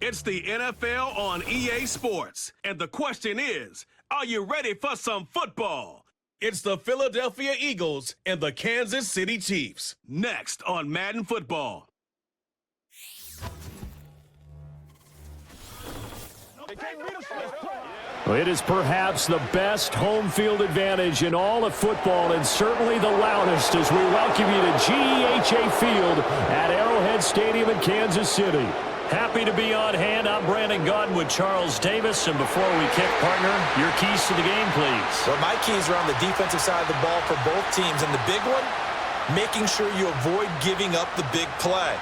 It's the NFL on EA Sports. And the question is, are you ready for some football? It's the Philadelphia Eagles and the Kansas City Chiefs. Next on Madden Football. It is perhaps the best home field advantage in all of football, and certainly the loudest, as we welcome you to GEHA Field at Arrowhead Stadium in Kansas City. Happy to be on hand. I'm Brandon Gaudin with Charles Davis. And before we kick, partner, your keys to the game, please. Well, my keys are on the defensive side of the ball for both teams. And the big one, making sure you avoid giving up the big play.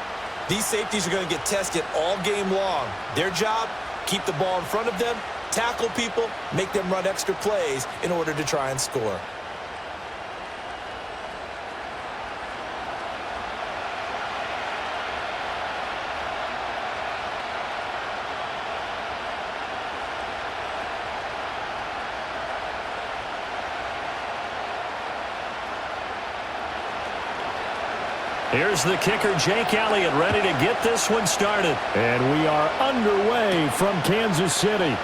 These safeties are going to get tested all game long. Their job, keep the ball in front of them, tackle people, make them run extra plays in order to try and score. Here's the kicker, Jake Elliott, ready to get this one started. And we are underway from Kansas City.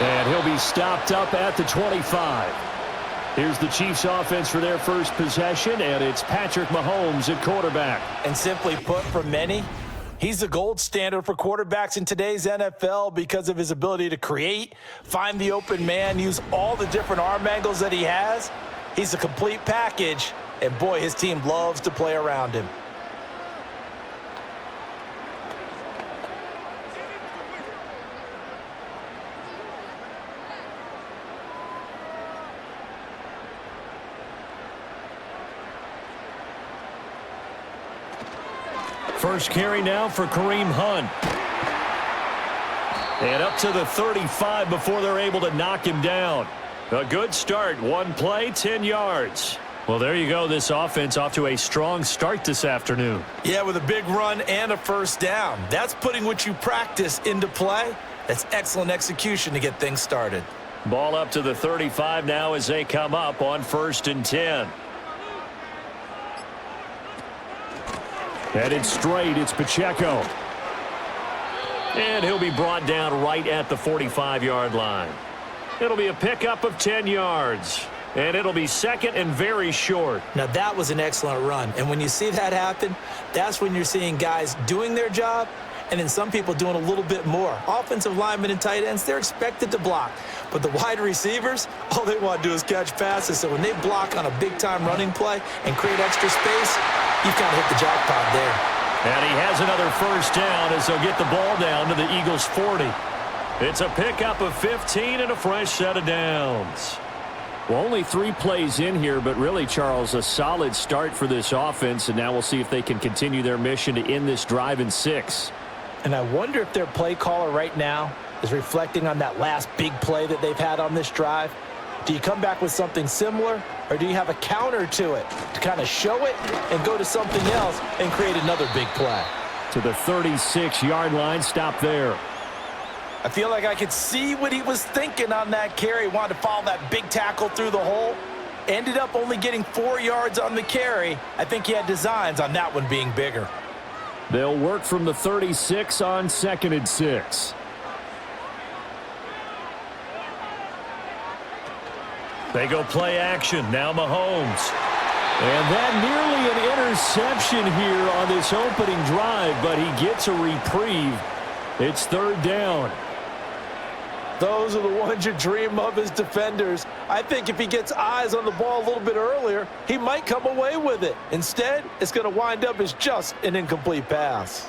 And he'll be stopped up at the 25. Here's the Chiefs offense for their first possession, and it's Patrick Mahomes at quarterback. And simply put, for many, he's the gold standard for quarterbacks in today's NFL because of his ability to create, find the open man, use all the different arm angles that he has. He's a complete package. And, boy, his team loves to play around him. First carry now for Kareem Hunt. And up to the 35 before they're able to knock him down. A good start. One play, 10 yards. Well, there you go. This offense off to a strong start this afternoon. Yeah, with a big run and a first down. That's putting what you practice into play. That's excellent execution to get things started. Ball up to the 35 now as they come up on 1st and 10. Headed straight, it's Pacheco. And he'll be brought down right at the 45-yard line. It'll be a pickup of 10 yards. And it'll be second and very short. Now, that was an excellent run. And when you see that happen, that's when you're seeing guys doing their job and then some people doing a little bit more. Offensive linemen and tight ends, they're expected to block. But the wide receivers, all they want to do is catch passes. So when they block on a big-time running play and create extra space, you've kind of hit the jackpot there. And he has another first down as they'll get the ball down to the Eagles' 40. It's a pickup of 15 and a fresh set of downs. Well, only 3 plays in here, but really, Charles, a solid start for this offense, and now we'll see if they can continue their mission to end this drive in 6. And I wonder if their play caller right now is reflecting on that last big play that they've had on this drive. Do you come back with something similar, or do you have a counter to it to kind of show it and go to something else and create another big play? To the 36-yard line, stop there. I feel like I could see what he was thinking on that carry. Wanted to follow that big tackle through the hole. Ended up only getting 4 yards on the carry. I think he had designs on that one being bigger. They'll work from the 36 on 2nd and 6. They go play action. Now Mahomes. And that nearly an interception here on this opening drive, but he gets a reprieve. It's 3rd down. Those are the ones you dream of as defenders. I think if he gets eyes on the ball a little bit earlier, he might come away with it. Instead, it's going to wind up as just an incomplete pass.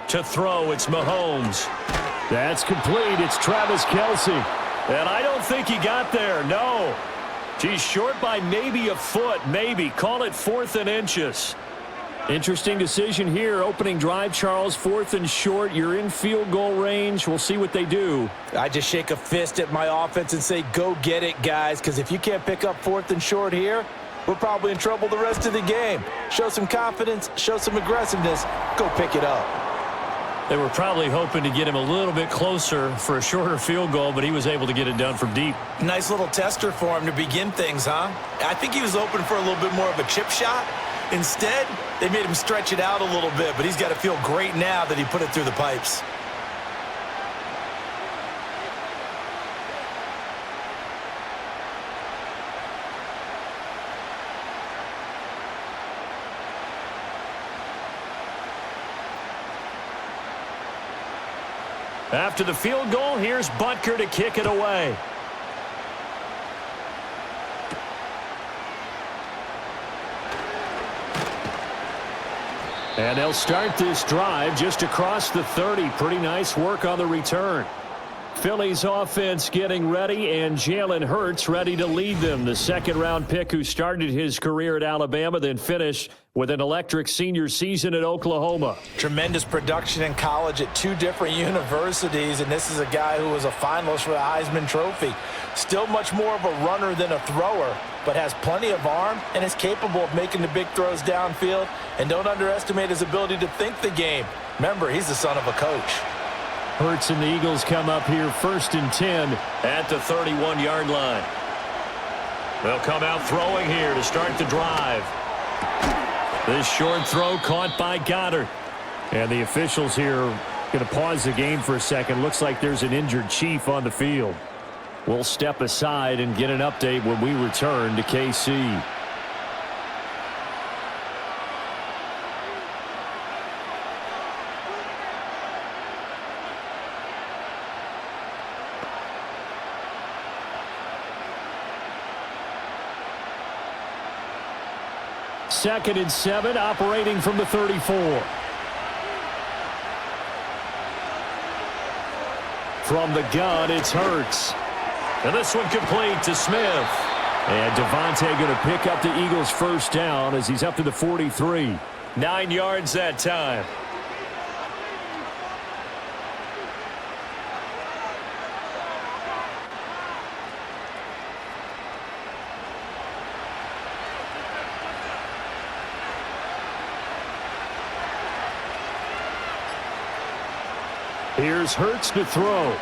To throw, it's Mahomes. That's complete. It's Travis Kelce. And I don't think he got there. No. He's short by maybe a foot, maybe. Call it 4th and inches. Interesting decision here. Opening drive, Charles, 4th and short. You're in field goal range. We'll see what they do. I just shake a fist at my offense and say, go get it, guys, because if you can't pick up 4th and short here, we're probably in trouble the rest of the game. Show some confidence, show some aggressiveness, go pick it up. They were probably hoping to get him a little bit closer for a shorter field goal, but he was able to get it done from deep. Nice little tester for him to begin things, huh? I think he was open for a little bit more of a chip shot. Instead, they made him stretch it out a little bit, but he's got to feel great now that he put it through the pipes. After the field goal, here's Butker to kick it away. And they'll start this drive just across the 30. Pretty nice work on the return. Philly's offense getting ready, and Jalen Hurts ready to lead them. The second-round pick who started his career at Alabama, then finished with an electric senior season at Oklahoma. Tremendous production in college at 2 different universities, and this is a guy who was a finalist for the Heisman Trophy. Still much more of a runner than a thrower, but has plenty of arm and is capable of making the big throws downfield. And don't underestimate his ability to think the game. Remember, he's the son of a coach. Hurts and the Eagles come up here 1st and 10 at the 31-yard line. They'll come out throwing here to start the drive. This short throw caught by Goddard. And the officials here are going to pause the game for a second. Looks like there's an injured Chief on the field. We'll step aside and get an update when we return to KC. Second and 7, operating from the 34. From the gun, it's Hurts. And this one complete to Smith. And Devontae going to pick up the Eagles' first down as he's up to the 43. 9 yards that time. Here's Hurts to throw.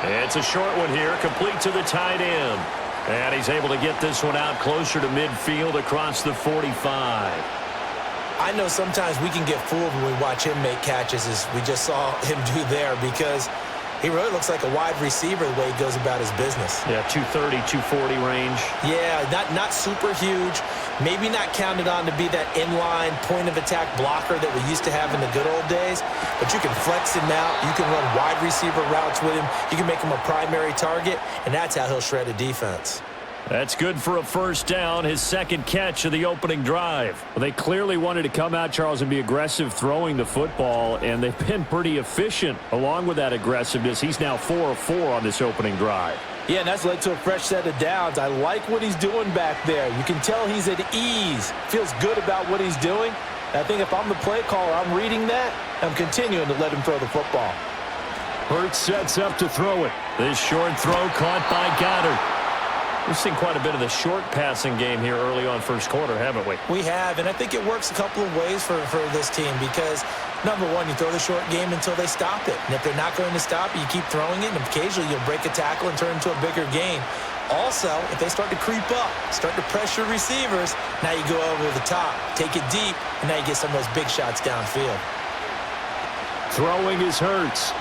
It's a short one here, complete to the tight end. And he's able to get this one out closer to midfield across the 45. I know sometimes we can get fooled when we watch him make catches, as we just saw him do there, because he really looks like a wide receiver the way he goes about his business. Yeah, 230, 240 range. Yeah, not super huge. Maybe not counted on to be that inline point-of-attack blocker that we used to have in the good old days. But you can flex him out. You can run wide receiver routes with him. You can make him a primary target, and that's how he'll shred a defense. That's good for a first down, his second catch of the opening drive. Well, they clearly wanted to come out, Charles, and be aggressive throwing the football, and they've been pretty efficient along with that aggressiveness. He's now 4 of 4 on this opening drive. Yeah, and that's led to a fresh set of downs. I like what he's doing back there. You can tell he's at ease, feels good about what he's doing. I think if I'm the play caller, I'm reading that, I'm continuing to let him throw the football. Hurts sets up to throw it. This short throw caught by Goddard. We've seen quite a bit of the short passing game here early on first quarter, haven't we? We have, and I think it works a couple of ways for this team because, number one, you throw the short game until they stop it. And if they're not going to stop it, you keep throwing it, and occasionally you'll break a tackle and turn into a bigger gain. Also, if they start to creep up, start to pressure receivers, now you go over the top, take it deep, and now you get some of those big shots downfield. Throwing is Hurts.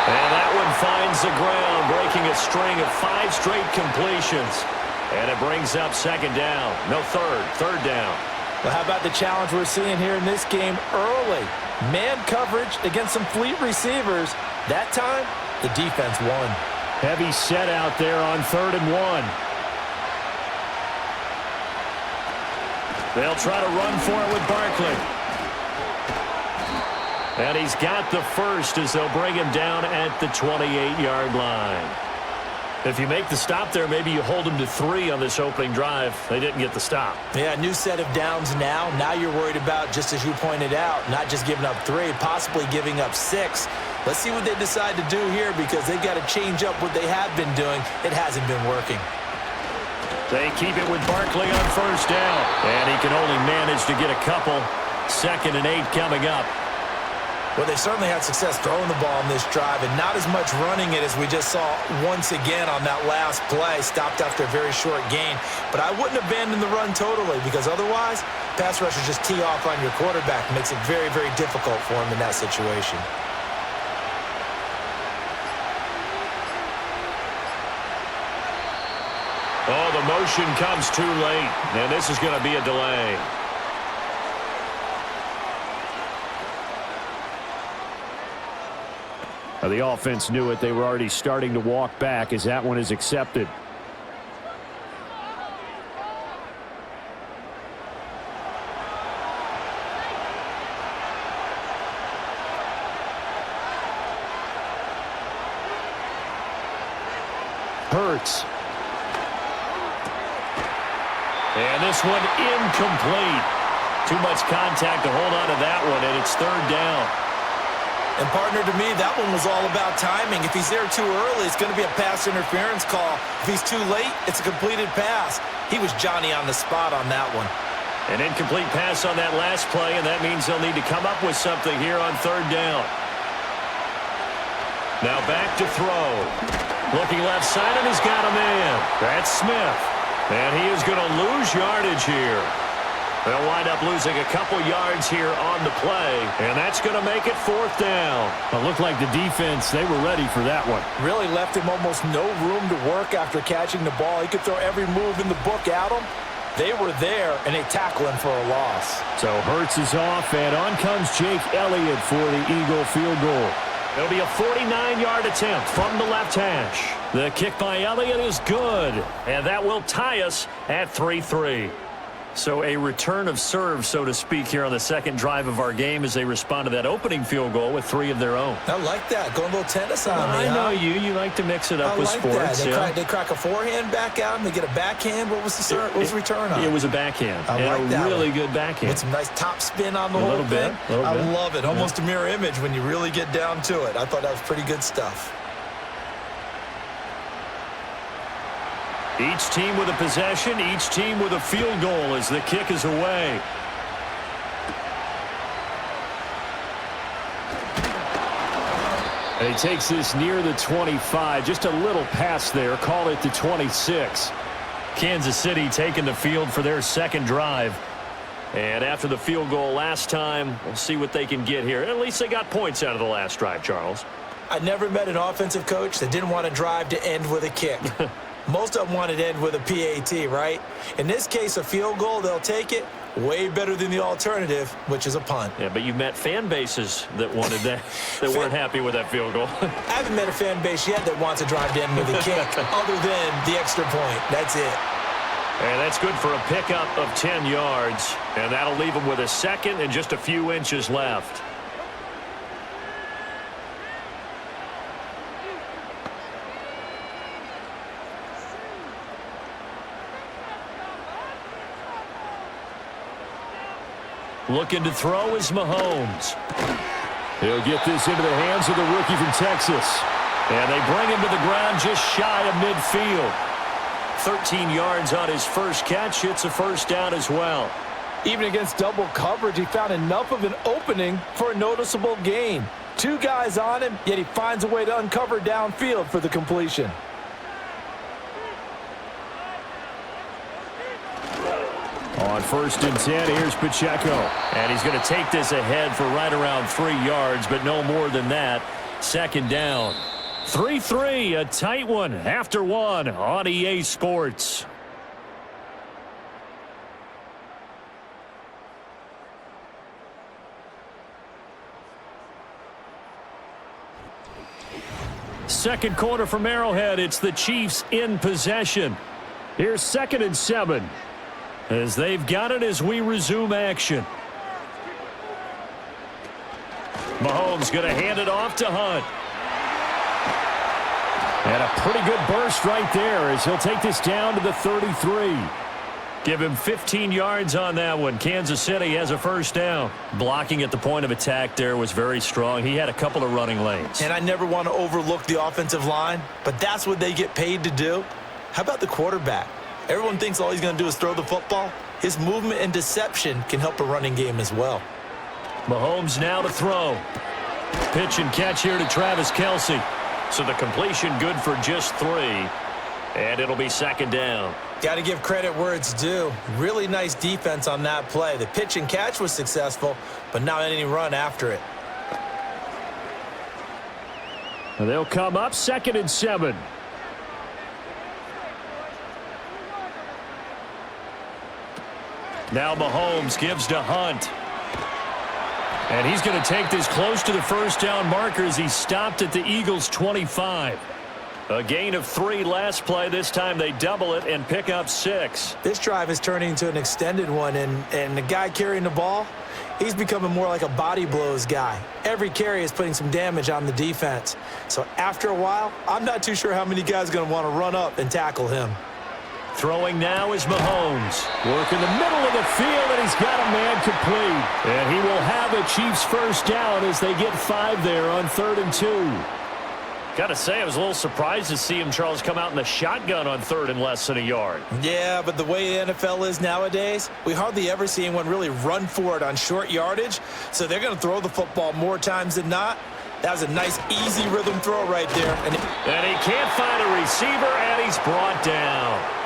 And that one finds the ground, breaking a string of 5 straight completions. And it brings up second down. No, third down. Well, how about the challenge we're seeing here in this game early? Man coverage against some fleet receivers. That time, the defense won. Heavy set out there on 3rd and 1. They'll try to run for it with Barkley. And he's got the first as they'll bring him down at the 28-yard line. If you make the stop there, maybe you hold him to 3 on this opening drive. They didn't get the stop. Yeah, new set of downs now. Now you're worried about, just as you pointed out, not just giving up 3, possibly giving up 6. Let's see what they decide to do here because they've got to change up what they have been doing. It hasn't been working. They keep it with Barkley on first down. And he can only manage to get a couple. 2nd and 8 coming up. Well, they certainly had success throwing the ball on this drive and not as much running it as we just saw once again on that last play. Stopped after a very short gain. But I wouldn't abandon the run totally because otherwise, pass rushers just tee off on your quarterback. Makes it very, very difficult for him in that situation. Oh, the motion comes too late, and this is going to be a delay. The offense knew it. They were already starting to walk back as that one is accepted. Hurts. And this one incomplete. Too much contact to hold on to that one, and it's 3rd down. And, partner, to me, that one was all about timing. If he's there too early, it's going to be a pass interference call. If he's too late, it's a completed pass. He was Johnny on the spot on that one. An incomplete pass on that last play, and that means they'll need to come up with something here on 3rd down. Now back to throw. Looking left side, and he's got a man. That's Smith. And he is going to lose yardage here. They'll wind up losing a couple yards here on the play, and that's going to make it 4th down. It looked like the defense, they were ready for that one. Really left him almost no room to work after catching the ball. He could throw every move in the book at him. They were there, and they tackle him for a loss. So Hurts is off, and on comes Jake Elliott for the Eagle field goal. It'll be a 49-yard attempt from the left hash. The kick by Elliott is good, and that will tie us at 3-3. So a return of serve, so to speak, here on the 2nd drive of our game as they respond to that opening field goal with 3 of their own. I like that. Going a little tennis on me, I know you. You like to mix it up with sports. They crack a forehand back out and they get a backhand. What was the return on? It was a backhand. I like that. Really good backhand. With some nice top spin on the whole thing. I love it. Almost a mirror image when you really get down to it. I thought that was pretty good stuff. Each team with a possession, each team with a field goal as the kick is away. And he takes this near the 25. Just a little pass there. Call it the 26. Kansas City taking the field for their 2nd drive. And after the field goal last time, we'll see what they can get here. At least they got points out of the last drive, Charles. I never met an offensive coach that didn't want to drive to end with a kick. Most of them wanted to end with a PAT, right? In this case, a field goal, they'll take it. Way better than the alternative, which is a punt. Yeah, but you've met fan bases that wanted that, that weren't happy with that field goal. I haven't met a fan base yet that wants to drive to end with a kick other than the extra point. That's it. And that's good for a pickup of 10 yards. And that'll leave them with a 2nd and just a few inches left. Looking to throw is Mahomes. He'll get this into the hands of the rookie from Texas. And they bring him to the ground just shy of midfield. 13 yards on his first catch. It's a 1st down as well. Even against double coverage, he found enough of an opening for a noticeable gain. 2 guys on him, yet he finds a way to uncover downfield for the completion. On 1st and 10, here's Pacheco. And he's going to take this ahead for right around 3 yards, but no more than that. 2nd down. 3-3, a tight one after 1 on EA Sports. Second quarter from Arrowhead. It's the Chiefs in possession. Here's 2nd and 7. As they've got it as we resume action. Mahomes going to hand it off to Hunt. And a pretty good burst right there as he'll take this down to the 33. Give him 15 yards on that one. Kansas City has a 1st down. Blocking at the point of attack there was very strong. He had a couple of running lanes. And I never want to overlook the offensive line, but that's what they get paid to do. How about the quarterback? Everyone thinks all he's going to do is throw the football. His movement and deception can help a running game as well. Mahomes now to throw. Pitch and catch here to Travis Kelce. So the completion good for just 3. And it'll be second down. Got to give credit where it's due. Really nice defense on that play. The pitch and catch was successful, but not any run after it. And they'll come up 2nd and 7. Now Mahomes gives to Hunt. And he's going to take this close to the first down marker as he stopped at the Eagles' 25. A gain of 3 last play. This time they double it and pick up 6. This drive is turning into an extended one, and the guy carrying the ball, he's becoming more like a body blows guy. Every carry is putting some damage on the defense. So after a while, I'm not too sure how many guys are going to want to run up and tackle him. Throwing now is Mahomes. Working the middle of the field, and he's got a man complete. And he will have a Chiefs first down as they get 5 there on 3rd and 2. Got to say, I was a little surprised to see him, Charles, come out in the shotgun on 3rd and less than a yard. Yeah, but the way the NFL is nowadays, we hardly ever see anyone really run for it on short yardage. So they're going to throw the football more times than not. That was a nice, easy rhythm throw right there. And he can't find a receiver, and he's brought down.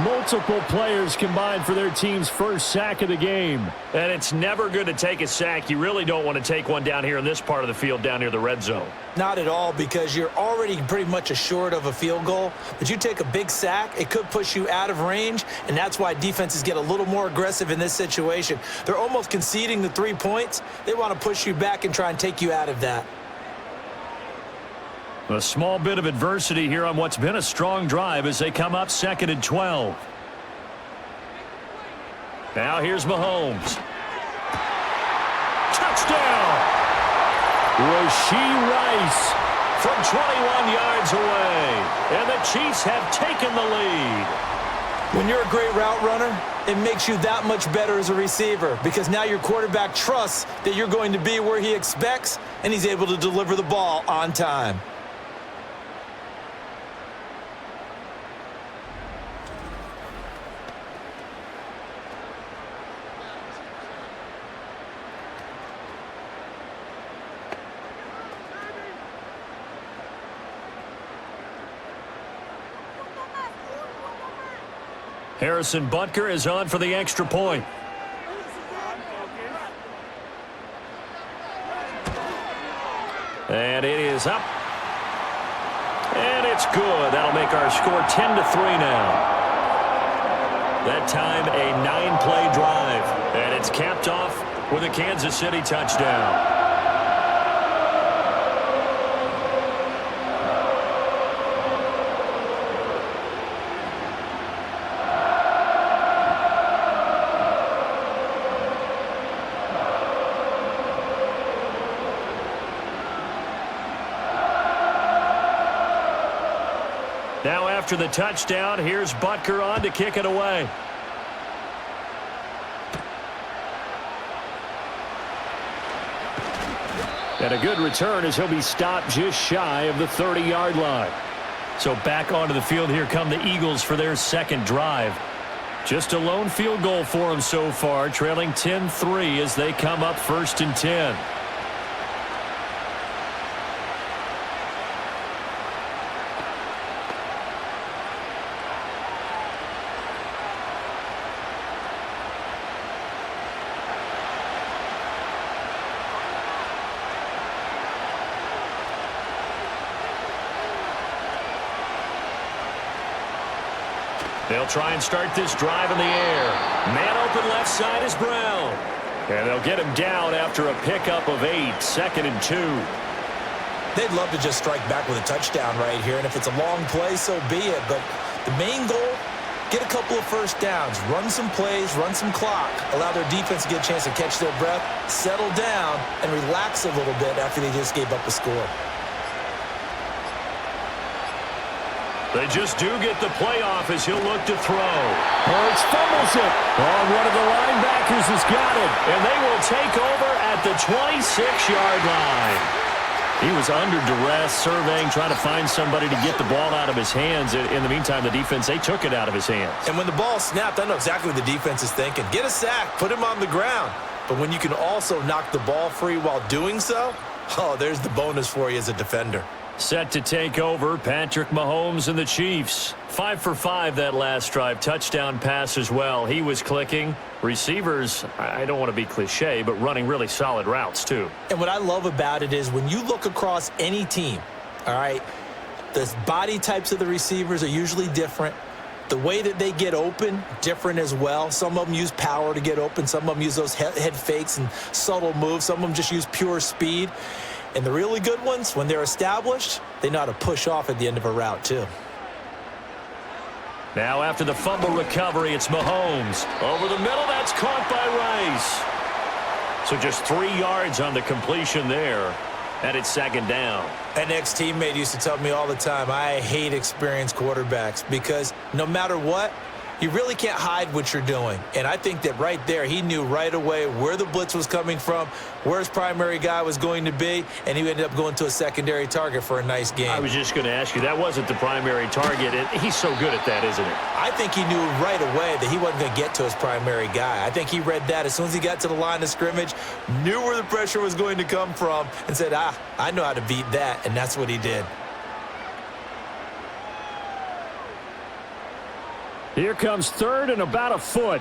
Multiple players combined for their team's first sack of the game. And it's never good to take a sack. You really don't want to take one down here in this part of the field, down near the red zone. Not at all, because you're already pretty much assured of a field goal. But you take a big sack, it could push you out of range, and that's why defenses get a little more aggressive in this situation. They're almost conceding the 3 points. They want to push you back and try and take you out of that. A small bit of adversity here on what's been a strong drive as they come up 2nd and 12. Now here's Mahomes. Touchdown! Rashee Rice from 21 yards away. And the Chiefs have taken the lead. When you're a great route runner, it makes you that much better as a receiver, because now your quarterback trusts that you're going to be where he expects, and he's able to deliver the ball on time. Harrison Butker is on for the extra point. And it is up. And it's good. That'll make our score 10-3 now. That time a 9-play drive. And it's capped off with a Kansas City touchdown. Now after the touchdown, here's Butker on to kick it away. And a good return as he'll be stopped just shy of the 30-yard line. So back onto the field here come the Eagles for their second drive. Just a lone field goal for them so far, trailing 10-3 as they come up 1st and 10. They'll try and start this drive in the air. Man open left side is Brown. And they'll get him down after a pickup of 8, 2nd and 2. They'd love to just strike back with a touchdown right here, and if it's a long play, so be it. But the main goal, get a couple of first downs, run some plays, run some clock, allow their defense to get a chance to catch their breath, settle down, and relax a little bit after they just gave up a score. They just do get the playoff as he'll look to throw. Hurts fumbles it. Oh, one of the linebackers has got it. And they will take over at the 26-yard line. He was under duress, surveying, trying to find somebody to get the ball out of his hands. In the meantime, the defense, they took it out of his hands. And when the ball snapped, I know exactly what the defense is thinking. Get a sack, put him on the ground. But when you can also knock the ball free while doing so, oh, there's the bonus for you as a defender. Set to take over, Patrick Mahomes and the Chiefs. 5 for 5 that last drive. Touchdown pass as well. He was clicking. Receivers, I don't want to be cliche, but running really solid routes too. And what I love about it is when you look across any team, all right, the body types of the receivers are usually different. The way that they get open, different as well. Some of them use power to get open. Some of them use those head fakes and subtle moves. Some of them just use pure speed. And the really good ones, when they're established, they know how to push off at the end of a route, too. Now after the fumble recovery, it's Mahomes. Over the middle, that's caught by Rice. So just 3 yards on the completion there. And it's second down. An ex-teammate used to tell me all the time, I hate experienced quarterbacks because no matter what, you really can't hide what you're doing. And I think that right there, he knew right away where the blitz was coming from, where his primary guy was going to be, and he ended up going to a secondary target for a nice game. I was just going to ask you, that wasn't the primary target. He's so good at that, isn't it? I think he knew right away that he wasn't going to get to his primary guy. I think he read that as soon as he got to the line of scrimmage, knew where the pressure was going to come from, and said, I know how to beat that, and that's what he did. Here comes third and about a foot.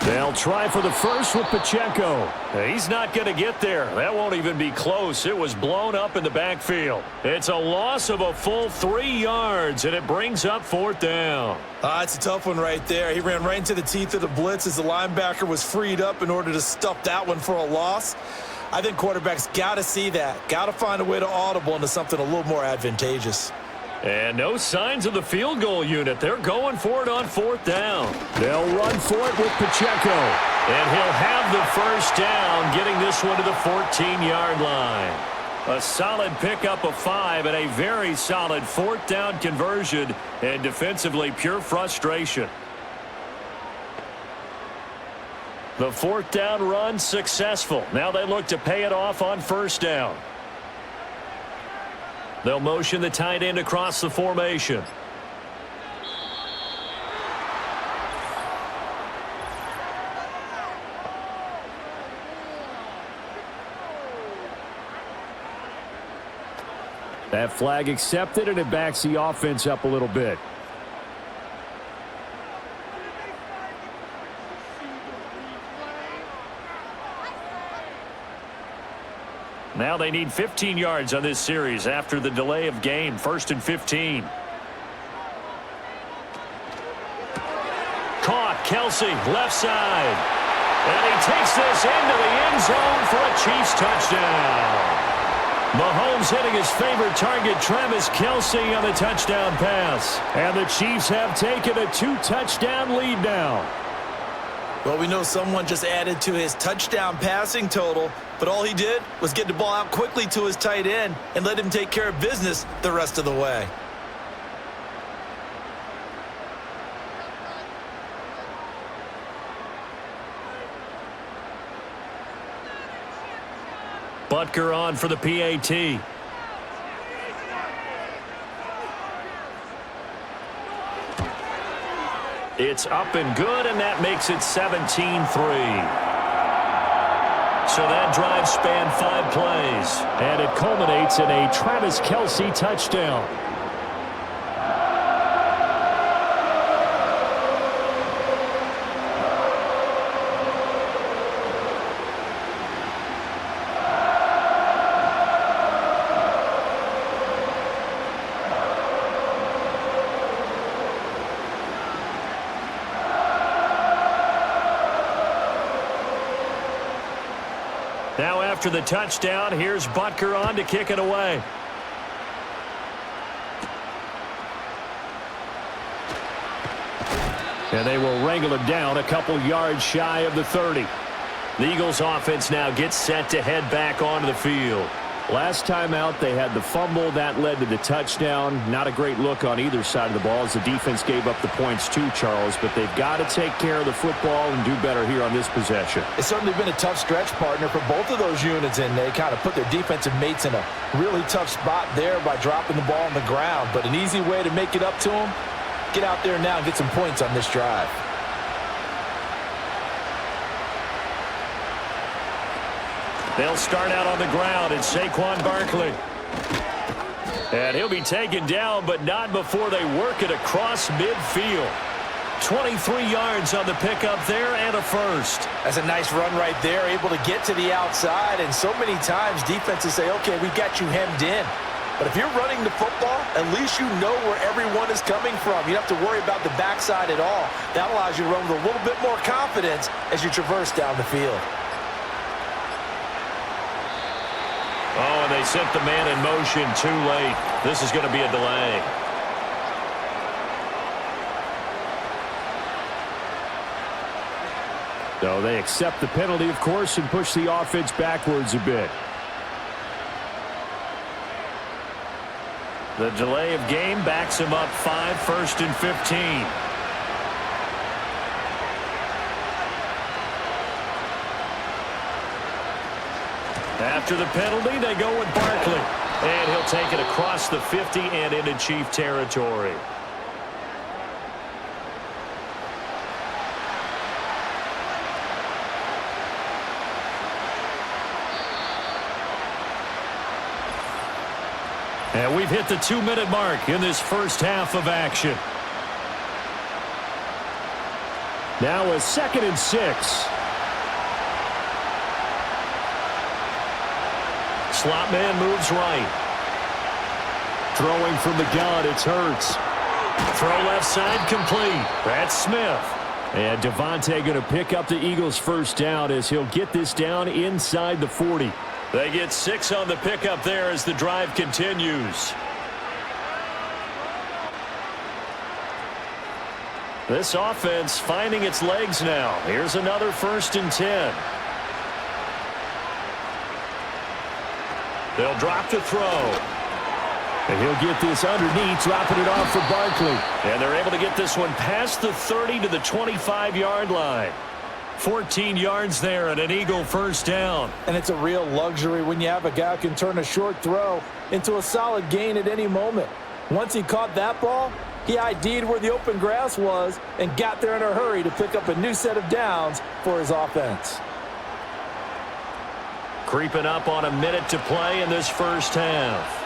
They'll try for the first with Pacheco. He's not going to get there. That won't even be close. It was blown up in the backfield. It's a loss of a full 3 yards, and it brings up fourth down. It's a tough one right there. He ran right into the teeth of the blitz as the linebacker was freed up in order to stuff that one for a loss. I think quarterbacks got to see that. Got to find a way to audible into something a little more advantageous. And no signs of the field goal unit. They're going for it on fourth down. They'll run for it with Pacheco. And he'll have the first down, getting this one to the 14-yard line. A solid pickup of 5 and a very solid fourth down conversion. And defensively, pure frustration. The fourth down run successful. Now they look to pay it off on first down. They'll motion the tight end across the formation. That flag accepted, and it backs the offense up a little bit. Now they need 15 yards on this series after the delay of game. 1st and 15. Caught. Kelsey, left side. And he takes this into the end zone for a Chiefs touchdown. Mahomes hitting his favorite target, Travis Kelsey, on the touchdown pass. And the Chiefs have taken a 2-touchdown lead now. Well, we know someone just added to his touchdown passing total, but all he did was get the ball out quickly to his tight end and let him take care of business the rest of the way. Butker on for the PAT. It's up and good, and that makes it 17-3. So that drive spanned 5 plays. And it culminates in a Travis Kelsey touchdown. Now after the touchdown, here's Butker on to kick it away. And they will wrangle it down a couple yards shy of the 30. The Eagles offense now gets set to head back onto the field. Last time out, they had the fumble. That led to the touchdown. Not a great look on either side of the ball as the defense gave up the points too, Charles. But they've got to take care of the football and do better here on this possession. It's certainly been a tough stretch, partner, for both of those units, and they kind of put their defensive mates in a really tough spot there by dropping the ball on the ground. But an easy way to make it up to them, get out there now and get some points on this drive. They'll start out on the ground. It's Saquon Barkley. And he'll be taken down, but not before they work it across midfield. 23 yards on the pickup there and a first. That's a nice run right there, able to get to the outside. And so many times defenses say, okay, we got you hemmed in. But if you're running the football, at least you know where everyone is coming from. You don't have to worry about the backside at all. That allows you to run with a little bit more confidence as you traverse down the field. Oh, and they sent the man in motion too late. This is going to be a delay. So they accept the penalty, of course, and push the offense backwards a bit. The delay of game backs him up 5, 1st and 15. After the penalty, they go with Barkley. And he'll take it across the 50 and into Chief territory. And we've hit the 2-minute mark in this first half of action. Now a 2nd and 6. Slot man moves right. Throwing from the gun, it's Hurts. Throw left side complete. That's Smith. And Devontae going to pick up the Eagles' first down as he'll get this down inside the 40. They get 6 on the pickup there as the drive continues. This offense finding its legs now. Here's another 1st and 10. They'll drop to throw. And he'll get this underneath, dropping it off for Barkley. And they're able to get this one past the 30 to the 25-yard line. 14 yards there and an Eagle first down. And it's a real luxury when you have a guy who can turn a short throw into a solid gain at any moment. Once he caught that ball, he ID'd where the open grass was and got there in a hurry to pick up a new set of downs for his offense. Creeping up on a minute to play in this first half.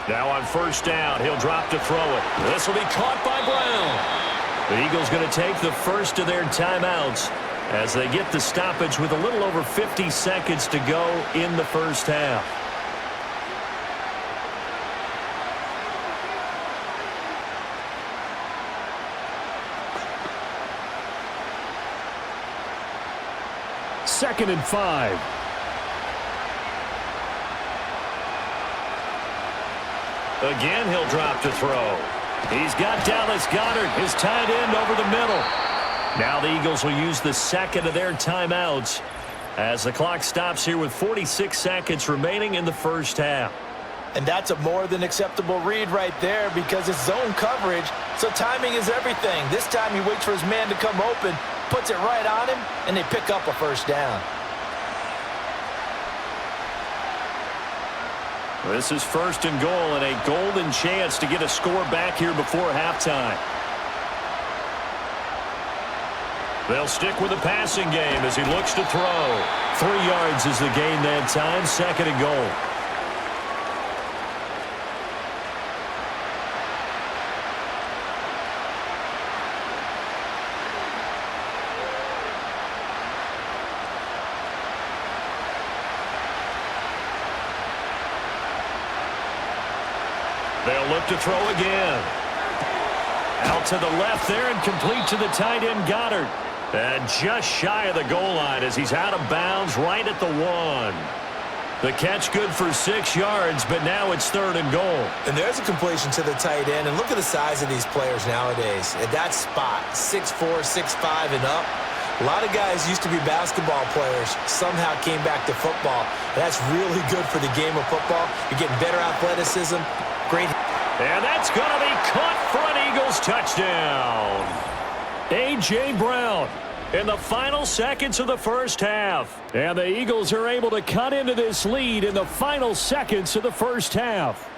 Now on first down, he'll drop to throw it. This will be caught by Brown. The Eagles going to take the first of their timeouts as they get the stoppage with a little over 50 seconds to go in the first half. Second and 5. Again, he'll drop to throw. He's got Dallas Goedert, his tight end, over the middle. Now the Eagles will use the second of their timeouts as the clock stops here with 46 seconds remaining in the first half. And that's a more than acceptable read right there because it's zone coverage, so timing is everything. This time he waits for his man to come open, puts it right on him, and they pick up a first down. This is 1st and goal and a golden chance to get a score back here before halftime. They'll stick with the passing game as he looks to throw. 3 yards is the gain that time, 2nd and goal. They'll look to throw again. Out to the left there and complete to the tight end Goddard. And just shy of the goal line as he's out of bounds right at the 1. The catch good for 6 yards, but now it's 3rd and goal. And there's a completion to the tight end. And look at the size of these players nowadays. At that spot, 6'4", 6'5", and up. A lot of guys used to be basketball players, somehow came back to football. And that's really good for the game of football. You're getting better athleticism. Great. And that's going to be caught for an Eagles touchdown. A.J. Brown in the final seconds of the first half. And the Eagles are able to cut into this lead in the final seconds of the first half.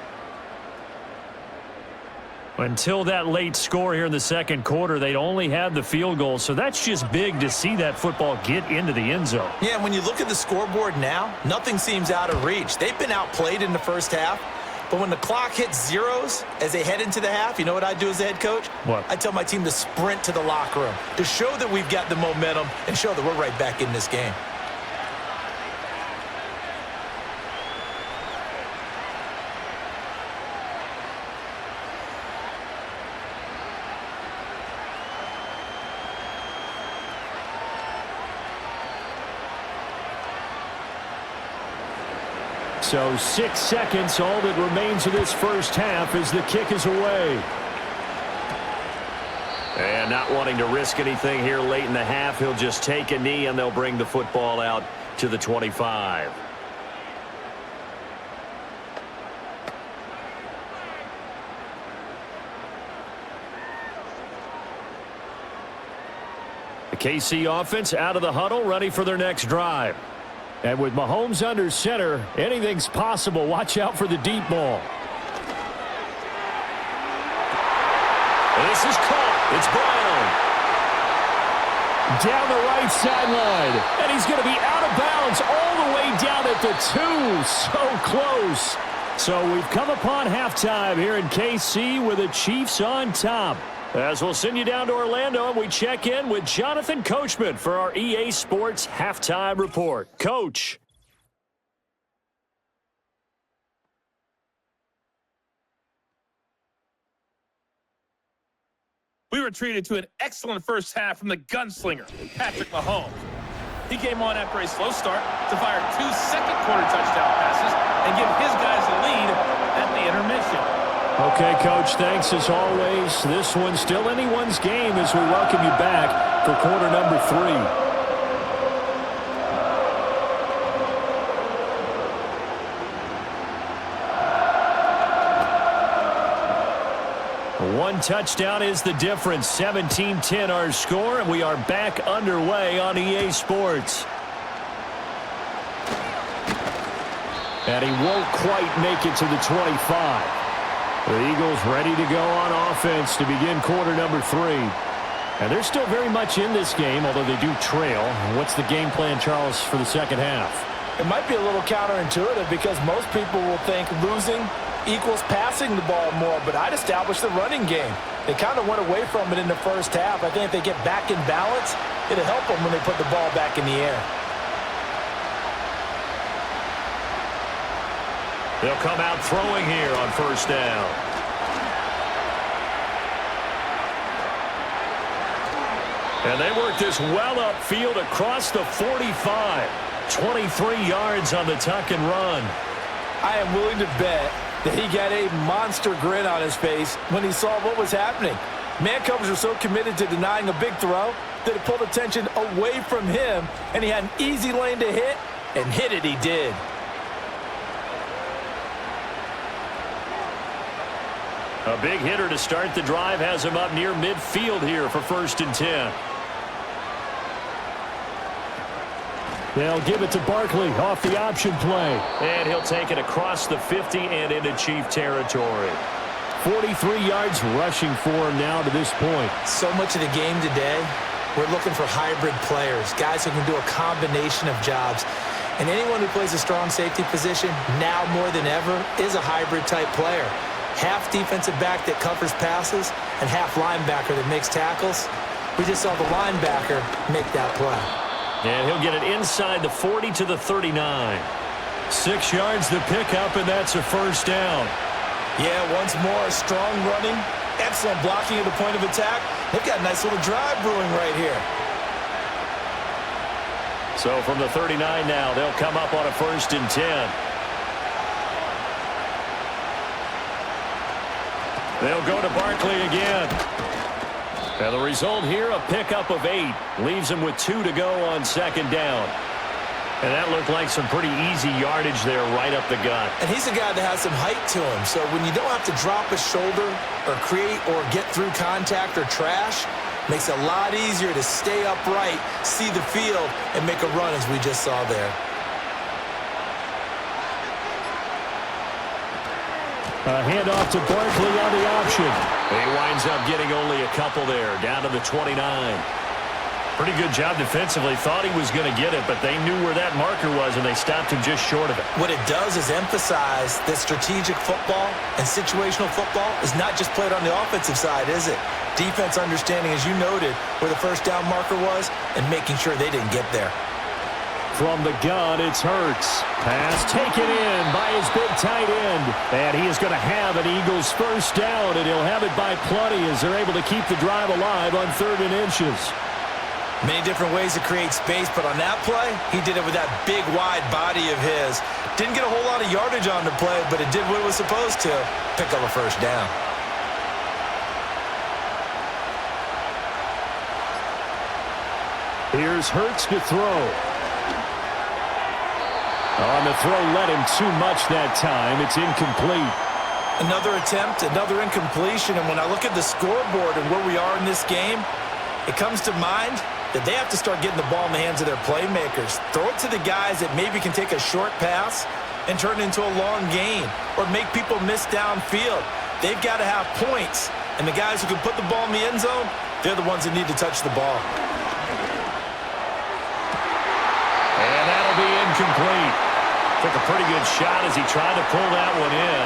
Until that late score here in the second quarter, they'd only had the field goal, so that's just big to see that football get into the end zone. Yeah, and when you look at the scoreboard now, nothing seems out of reach. They've been outplayed in the first half, but when the clock hits zeros as they head into the half, you know what I do as the head coach? What? I tell my team to sprint to the locker room to show that we've got the momentum and show that we're right back in this game. So 6 seconds, all that remains of this first half as the kick is away. And not wanting to risk anything here late in the half, he'll just take a knee and they'll bring the football out to the 25. The KC offense out of the huddle, ready for their next drive. And with Mahomes under center, anything's possible. Watch out for the deep ball. This is caught. It's Brown. Down the right sideline. And he's going to be out of bounds all the way down at the 2. So close. So we've come upon halftime here in KC with the Chiefs on top. As we'll send you down to Orlando, and we check in with Jonathan Coachman for our EA Sports Halftime Report. Coach. We were treated to an excellent first half from the gunslinger, Patrick Mahomes. He came on after a slow start to fire 2 second-quarter touchdown passes and give his guys the lead at the intermission. Okay, Coach, thanks as always. This one's still anyone's game as we welcome you back for quarter number 3. One touchdown is the difference. 17-10 our score, and we are back underway on EA Sports. And he won't quite make it to the 25. The Eagles ready to go on offense to begin quarter number 3. And they're still very much in this game, although they do trail. What's the game plan, Charles, for the second half? It might be a little counterintuitive because most people will think losing equals passing the ball more, but I'd establish the running game. They kind of went away from it in the first half. I think if they get back in balance, it'll help them when they put the ball back in the air. They'll come out throwing here on first down. And they work this well upfield across the 45. 23 yards on the tuck and run. I am willing to bet that he got a monster grin on his face when he saw what was happening. Man coverage was so committed to denying a big throw that it pulled attention away from him, and he had an easy lane to hit, and hit it he did. A big hitter to start the drive has him up near midfield here for 1st and 10. They'll give it to Barkley off the option play. And he'll take it across the 50 and into Chief territory. 43 yards rushing for him now to this point. So much of the game today, we're looking for hybrid players, guys who can do a combination of jobs. And anyone who plays a strong safety position, now more than ever, is a hybrid-type player. Half defensive back that covers passes and half linebacker that makes tackles. We just saw the linebacker make that play. And he'll get it inside the 40 to the 39. 6 yards to pick up, and that's a first down. Yeah, once more, strong running, excellent blocking at the point of attack. They've got a nice little drive brewing right here. So from the 39 now, they'll come up on a 1st and 10. They'll go to Barkley again. And the result here, a pickup of 8. Leaves him with 2 to go on 2nd down. And that looked like some pretty easy yardage there right up the gut. And he's a guy that has some height to him. So when you don't have to drop a shoulder or create or get through contact or trash, makes it a lot easier to stay upright, see the field, and make a run as we just saw there. A handoff to Barkley on the option. He winds up getting only a couple there, down to the 29. Pretty good job defensively. Thought he was going to get it, but they knew where that marker was, and they stopped him just short of it. What it does is emphasize that strategic football and situational football is not just played on the offensive side, is it? Defense understanding, as you noted, where the first down marker was and making sure they didn't get there. From the gun, it's Hurts. Pass taken in by his big tight end. And he is going to have an Eagles first down, and he'll have it by plenty as they're able to keep the drive alive on 3rd and inches. Many different ways to create space, but on that play, he did it with that big, wide body of his. Didn't get a whole lot of yardage on the play, but it did what it was supposed to. Pick up a first down. Here's Hurts to throw. On the throw, led him too much that time. It's incomplete. Another attempt, another incompletion, and when I look at the scoreboard and where we are in this game, it comes to mind that they have to start getting the ball in the hands of their playmakers. Throw it to the guys that maybe can take a short pass and turn it into a long gain or make people miss downfield. They've got to have points, and the guys who can put the ball in the end zone, they're the ones that need to touch the ball. And that'll be incomplete. Took a pretty good shot as he tried to pull that one in.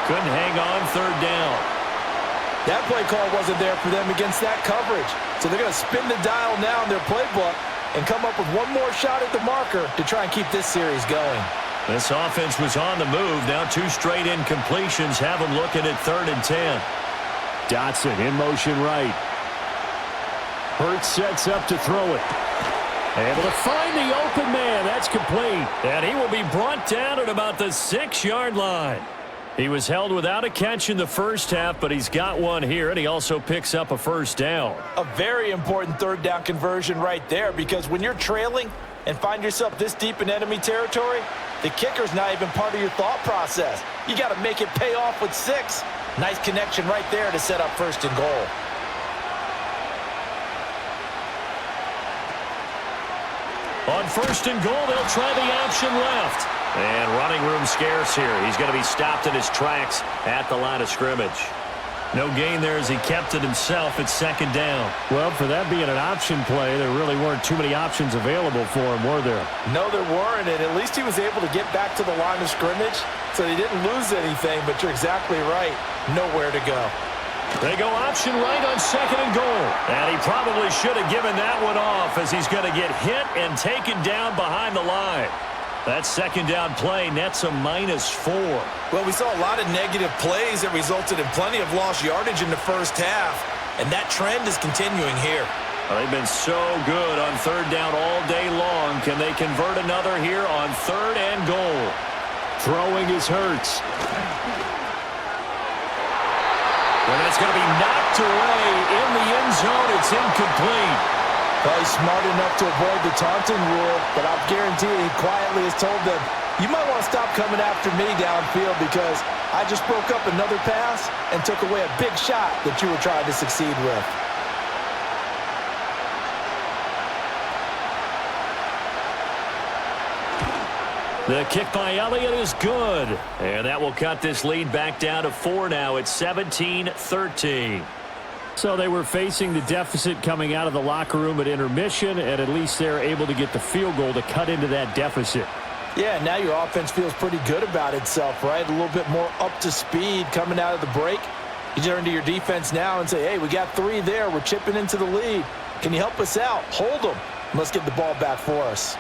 Couldn't hang on 3rd down. That play call wasn't there for them against that coverage. So they're going to spin the dial now in their playbook and come up with one more shot at the marker to try and keep this series going. This offense was on the move. Now 2 straight incompletions have them looking at 3rd and 10. Dotson in motion right. Hurts sets up to throw it. Able to find the open man. That's complete. And he will be brought down at about the 6-yard line. He was held without a catch in the first half, but he's got one here, and he also picks up a first down. A very important 3rd down conversion right there, because when you're trailing and find yourself this deep in enemy territory, the kicker's not even part of your thought process. You got to make it pay off with 6. Nice connection right there to set up 1st and goal. On 1st and goal, they'll try the option left. And running room scarce here. He's going to be stopped in his tracks at the line of scrimmage. No gain there as he kept it himself at 2nd down. Well, for that being an option play, there really weren't too many options available for him, were there? No, there weren't, and at least he was able to get back to the line of scrimmage, so he didn't lose anything, but you're exactly right. Nowhere to go. They go option right on 2nd and goal. And he probably should have given that one off as he's going to get hit and taken down behind the line. That 2nd down play nets a -4. Well, we saw a lot of negative plays that resulted in plenty of lost yardage in the first half, and that trend is continuing here. Well, they've been so good on 3rd down all day long. Can they convert another here on 3rd and goal? Throwing is Hurts. And that's going to be knocked away in the end zone. It's incomplete. Well, he's smart enough to avoid the taunting rule, but I'll guarantee he quietly has told them, you might want to stop coming after me downfield because I just broke up another pass and took away a big shot that you were trying to succeed with. The kick by Elliott is good. And that will cut this lead back down to 4 now. It's 17-13. So they were facing the deficit coming out of the locker room at intermission, and at least they're able to get the field goal to cut into that deficit. Yeah, now your offense feels pretty good about itself, right? A little bit more up to speed coming out of the break. You turn to your defense now and say, hey, we got 3 there. We're chipping into the lead. Can you help us out? Hold them. Let's get the ball back for us.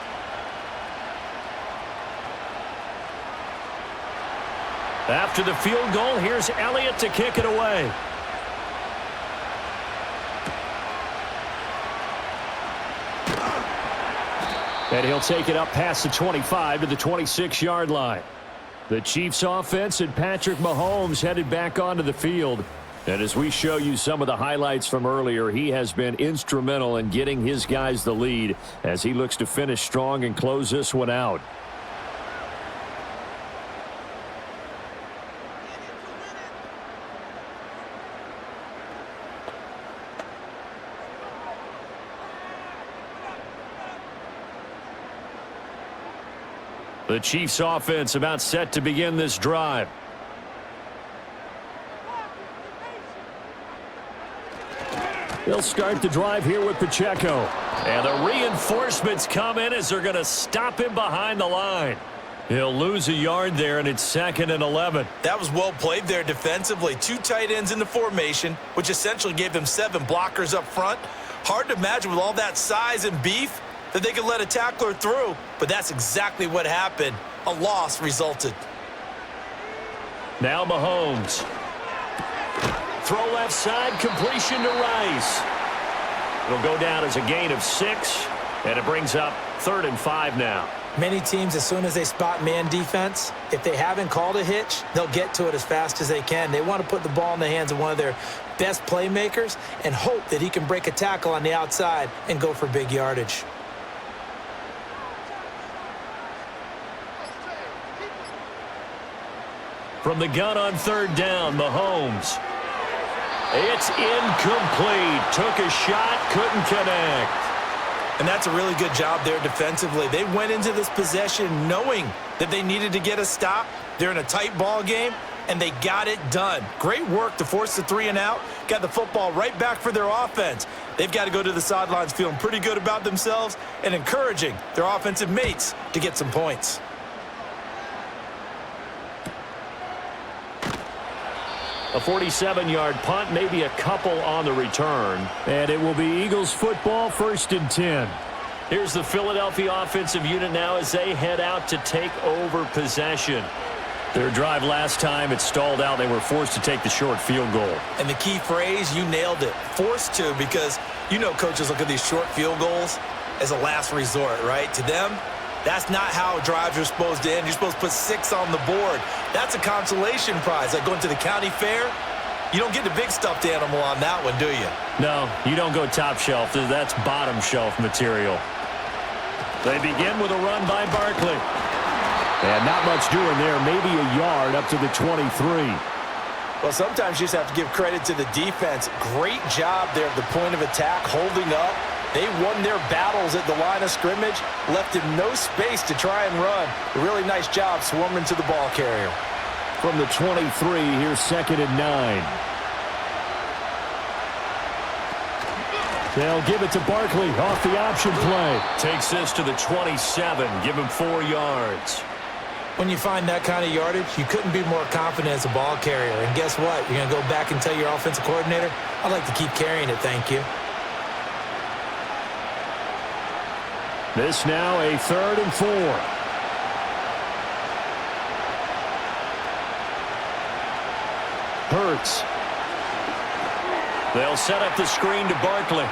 After the field goal, here's Elliott to kick it away. And he'll take it up past the 25 to the 26-yard line. The Chiefs offense and Patrick Mahomes headed back onto the field. And as we show you some of the highlights from earlier, he has been instrumental in getting his guys the lead as he looks to finish strong and close this one out. The Chiefs offense about set to begin this drive. They'll start the drive here with Pacheco. And the reinforcements come in as they're going to stop him behind the line. He'll lose a yard there, and it's 2nd and 11. That was well played there defensively. 2 tight ends in the formation, which essentially gave them 7 blockers up front. Hard to imagine with all that size and beef that they could let a tackler through, but that's exactly what happened. A loss resulted. Now Mahomes. Throw left side, completion to Rice. It'll go down as a gain of 6, and it brings up 3rd and 5 now. Many teams, as soon as they spot man defense, if they haven't called a hitch, they'll get to it as fast as they can. They want to put the ball in the hands of one of their best playmakers and hope that he can break a tackle on the outside and go for big yardage. From the gun on 3rd down, Mahomes. It's incomplete. Took a shot, couldn't connect. And that's a really good job there defensively. They went into this possession knowing that they needed to get a stop. They're in a tight ball game, and they got it done. Great work to force the 3 and out. Got the football right back for their offense. They've got to go to the sidelines feeling pretty good about themselves and encouraging their offensive mates to get some points. A 47-yard punt, maybe a couple on the return. And it will be Eagles football, 1st and 10. Here's the Philadelphia offensive unit now as they head out to take over possession. Their drive last time, it stalled out. They were forced to take the short field goal. And the key phrase, you nailed it, forced to, because you know coaches look at these short field goals as a last resort, right? To them, that's not how drives are supposed to end. You're supposed to put 6 on the board. That's a consolation prize. Like going to the county fair, you don't get the big stuffed animal on that one, do you? No, you don't go top shelf. That's bottom shelf material. They begin with a run by Barkley. And not much doing there. Maybe a yard up to the 23. Well, sometimes you just have to give credit to the defense. Great job there at the point of attack, holding up. They won their battles at the line of scrimmage, left him no space to try and run. A really nice job swarming to the ball carrier. From the 23, here's 2nd and 9. They'll give it to Barkley off the option play. Takes this to the 27. Give him 4 yards. When you find that kind of yardage, you couldn't be more confident as a ball carrier. And guess what? You're going to go back and tell your offensive coordinator, I'd like to keep carrying it, thank you. This now a 3rd and 4. Hurts. They'll set up the screen to Barkley.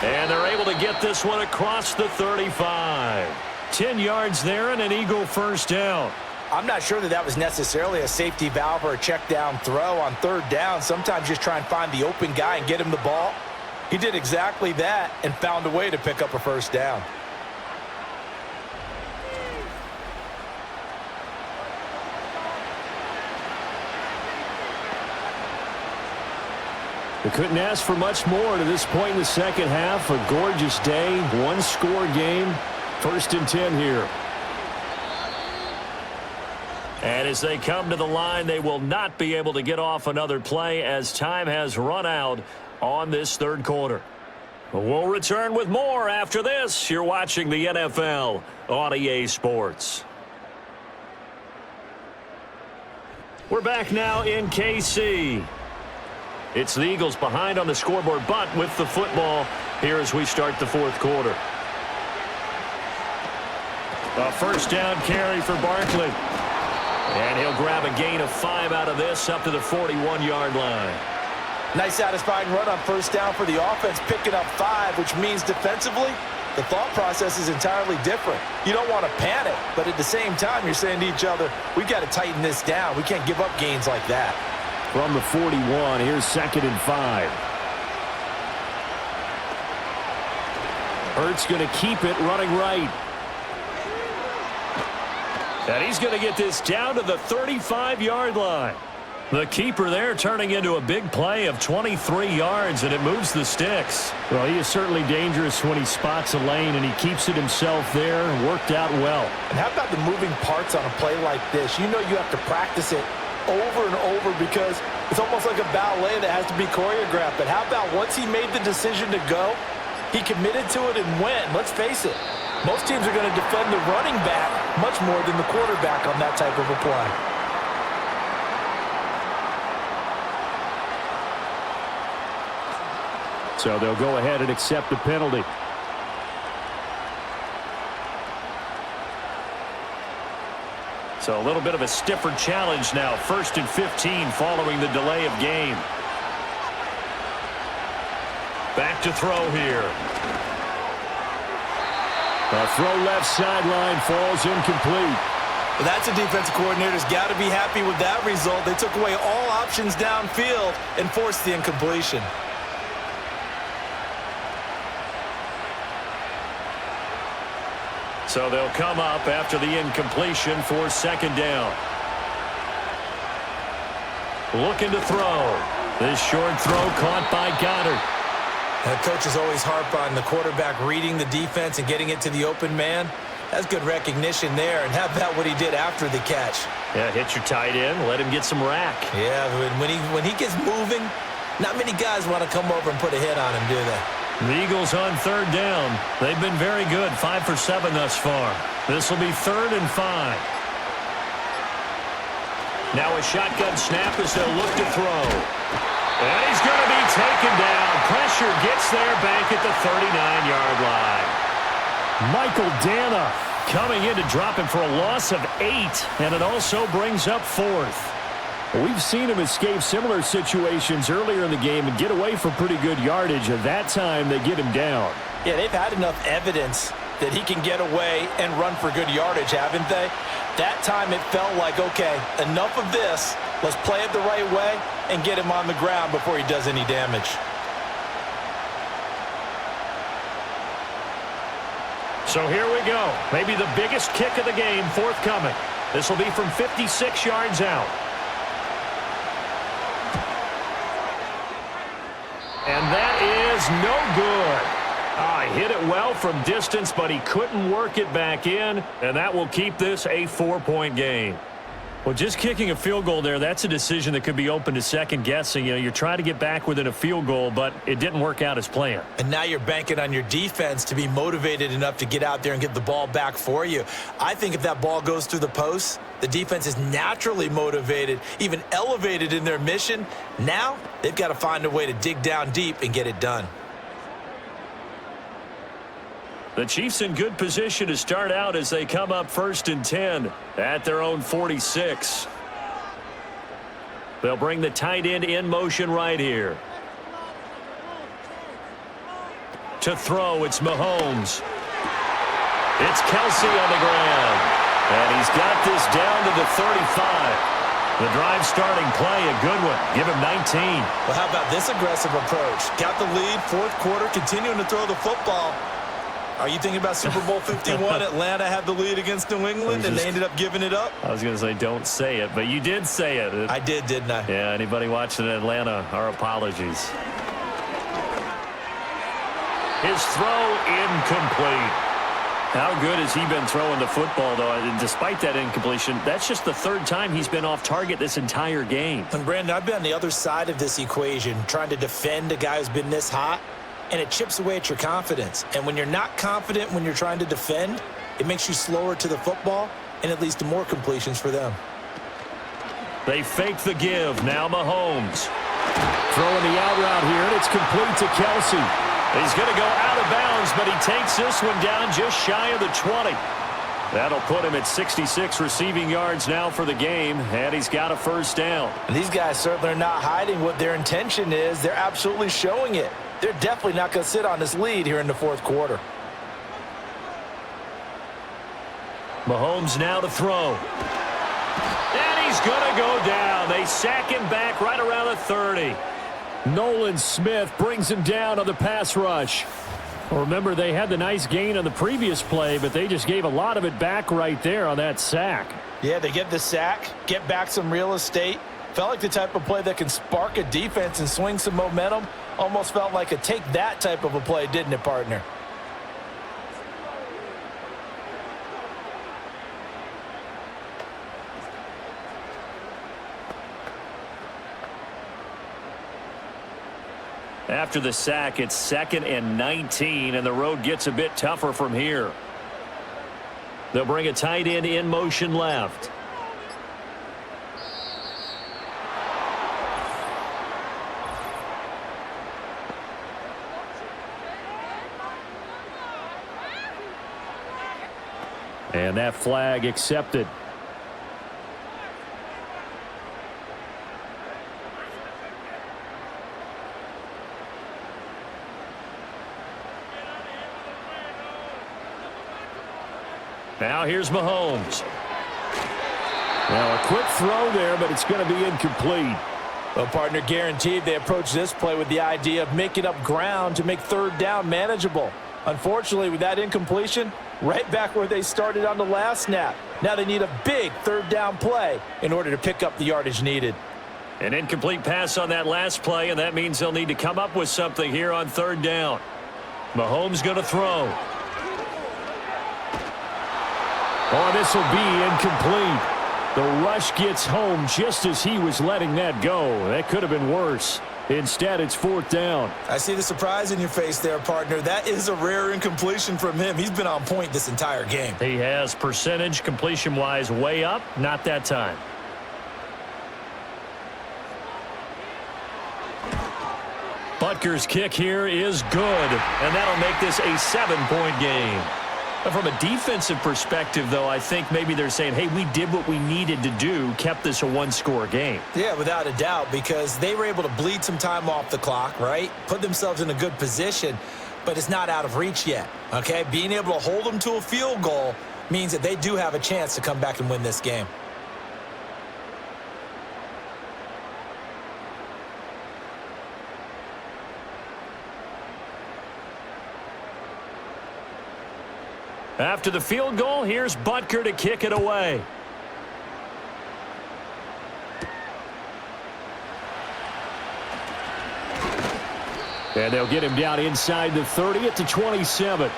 And they're able to get this one across the 35. 10 yards there and an Eagle 1st down. I'm not sure that was necessarily a safety valve or a check down throw on 3rd down. Sometimes just try and find the open guy and get him the ball. He did exactly that and found a way to pick up a 1st down. They couldn't ask for much more to this point in the second half. A gorgeous day, 1-score game. 1st and 10 here. And as they come to the line, they will not be able to get off another play as time has run out on this 3rd quarter. We'll return with more after this. You're watching the NFL on EA Sports. We're back now in KC. It's the Eagles behind on the scoreboard, but with the football here as we start the 4th quarter. A 1st down carry for Barkley. And he'll grab a gain of 5 out of this up to the 41-yard line. Nice satisfying run on 1st down for the offense, picking up 5, which means defensively, the thought process is entirely different. You don't want to panic, but at the same time, you're saying to each other, we've got to tighten this down. We can't give up gains like that. From the 41, here's 2nd and 5. Hurts going to keep it running right. And he's going to get this down to the 35-yard line. The keeper there turning into a big play of 23 yards, and it moves the sticks. Well, he is certainly dangerous when he spots a lane, and he keeps it himself there and worked out well. And how about the moving parts on a play like this? You know you have to practice it over and over because it's almost like a ballet that has to be choreographed. But how about once he made the decision to go, he committed to it and went. Let's face it, most teams are going to defend the running back much more than the quarterback on that type of a play. So they'll go ahead and accept the penalty. So a little bit of a stiffer challenge now. 1st and 15 following the delay of game. Back to throw here. A throw left sideline falls incomplete. Well, that's a defensive coordinator's got to be happy with that result. They took away all options downfield and forced the incompletion. So they'll come up after the incompletion for 2nd down. Looking to throw. This short throw caught by Goddard. Coaches always harp on the quarterback reading the defense and getting it to the open man. That's good recognition there. And how about what he did after the catch? Yeah, hit your tight end. Let him get some rack. Yeah, when he gets moving, not many guys want to come over and put a hit on him, do they? The Eagles on 3rd down. They've been very good, 5 for 7 thus far. This will be 3rd and 5. Now a shotgun snap as they'll look to throw. And he's going to be taken down. Pressure gets there back at the 39-yard line. Michael Dana coming in to drop him for a loss of 8, and it also brings up 4th. We've seen him escape similar situations earlier in the game and get away for pretty good yardage, and that time they get him down. Yeah, they've had enough evidence that he can get away and run for good yardage, haven't they? That time it felt like, okay, enough of this. Let's play it the right way and get him on the ground before he does any damage. So here we go. Maybe the biggest kick of the game forthcoming. This will be from 56 yards out. And that is no good. Hit it well from distance, but he couldn't work it back in, and that will keep this a 4-point game. Well, just kicking a field goal there, that's a decision that could be open to second guessing. You know, you're trying to get back within a field goal, but it didn't work out as planned. And now you're banking on your defense to be motivated enough to get out there and get the ball back for you. I think if that ball goes through the posts, the defense is naturally motivated, even elevated in their mission. Now they've got to find a way to dig down deep and get it done. The Chiefs in good position to start out as they come up 1st and 10 at their own 46. They'll bring the tight end in motion right here. To throw, it's Mahomes. It's Kelsey on the ground. And he's got this down to the 35. The drive starting play, a good one. Give him 19. Well, how about this aggressive approach? Got the lead, 4th quarter, continuing to throw the football. Are you thinking about Super Bowl 51? Atlanta had the lead against New England, and they ended up giving it up? I was going to say don't say it, but you did say it. I did, didn't I? Yeah, anybody watching Atlanta, our apologies. His throw incomplete. How good has he been throwing the football, though? And despite that incompletion, that's just the 3rd time he's been off target this entire game. And, Brandon, I've been on the other side of this equation, trying to defend a guy who's been this hot. And it chips away at your confidence. And when you're not confident when you're trying to defend, it makes you slower to the football, and it leads to more completions for them. They fake the give. Now Mahomes. Throwing the out route here, and it's complete to Kelsey. He's going to go out of bounds, but he takes this one down just shy of the 20. That'll put him at 66 receiving yards now for the game, and he's got a 1st down. And these guys certainly are not hiding what their intention is. They're absolutely showing it. They're definitely not going to sit on this lead here in the 4th quarter. Mahomes now to throw. And he's going to go down. They sack him back right around the 30. Nolan Smith brings him down on the pass rush. Well, remember, they had the nice gain on the previous play, but they just gave a lot of it back right there on that sack. Yeah, they get the sack, get back some real estate. Felt like the type of play that can spark a defense and swing some momentum. Almost felt like a take that type of a play, didn't it, partner? After the sack, it's 2nd and 19, and the road gets a bit tougher from here. They'll bring a tight end in motion left. And that flag accepted. Now here's Mahomes. Now a quick throw there, but it's going to be incomplete. Well, partner, guaranteed they approach this play with the idea of making up ground to make 3rd down manageable. Unfortunately, with that incompletion, right back where they started on the last snap. Now they need a big 3rd down play in order to pick up the yardage needed. An incomplete pass on that last play, and that means they'll need to come up with something here on 3rd down. Mahomes going to throw. Oh, this will be incomplete. The rush gets home just as he was letting that go. That could have been worse. Instead, it's 4th down. I see the surprise in your face there, partner. That is a rare incompletion from him. He's been on point this entire game. He has percentage completion-wise way up. Not that time. Butker's kick here is good, and that'll make this a 7-point game. From a defensive perspective, though, I think maybe they're saying, hey, we did what we needed to do, kept this a 1-score game. Yeah, without a doubt, because they were able to bleed some time off the clock, right? Put themselves in a good position, but it's not out of reach yet, okay? Being able to hold them to a field goal means that they do have a chance to come back and win this game. After the field goal, here's Butker to kick it away. And they'll get him down inside the 30 at the 27.